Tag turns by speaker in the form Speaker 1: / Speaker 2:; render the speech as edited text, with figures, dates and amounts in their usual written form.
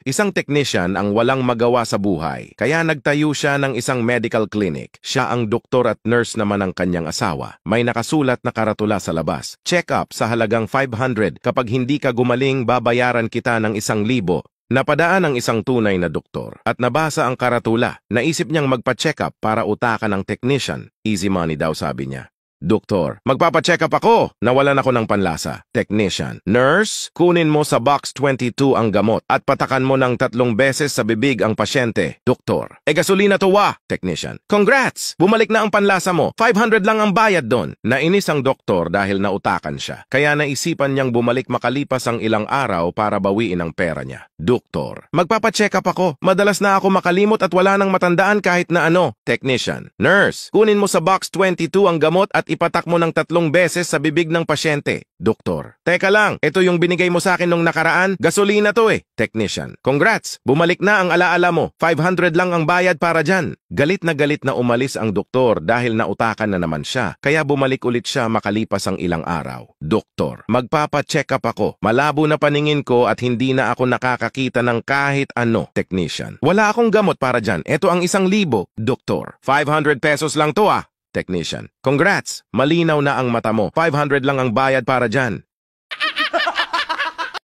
Speaker 1: Isang technician ang walang magawa sa buhay, kaya nagtayo siya ng isang medical clinic. Siya ang doktor at nurse naman ng kanyang asawa. May nakasulat na karatula sa labas. Check-up sa halagang 500. Kapag hindi ka gumaling, babayaran kita ng 1,000. Napadaan ang isang tunay na doktor at nabasa ang karatula. Naisip niyang magpa-check-up para utakan ng technician. Easy money daw, sabi niya. Doktor, magpapa-check up ako. Nawalan ako ng panlasa. Technician, nurse, kunin mo sa box 22 ang gamot at patakan mo ng 3 beses sa bibig ang pasyente. Doktor, gasolina to wa. Technician, congrats! Bumalik na ang panlasa mo. 500 lang ang bayad doon. Nainis ang doktor dahil nautakan siya. Kaya naisipan niyang bumalik makalipas ang ilang araw para bawiin ang pera niya. Doktor, magpapa-check up ako. Madalas na ako makalimot at wala nang matandaan kahit na ano. Technician, nurse, kunin mo sa box 22 ang gamot at ipatak mo ng 3 beses sa bibig ng pasyente. Doktor, teka lang, ito yung binigay mo sa akin nung nakaraan? Gasolina to eh. Technician, congrats, bumalik na ang alaala mo. 500 lang ang bayad para dyan. Galit na umalis ang doktor dahil nautakan na naman siya, kaya bumalik ulit siya makalipas ang ilang araw. Doktor, magpapa-check up ako. Malabo na paningin ko at hindi na ako nakakakita ng kahit ano. Technician, wala akong gamot para dyan. Ito ang 1,000. Doktor, 500 pesos lang to ah. Technician, congrats! Malinaw na ang mata mo. 500 lang ang bayad para dyan.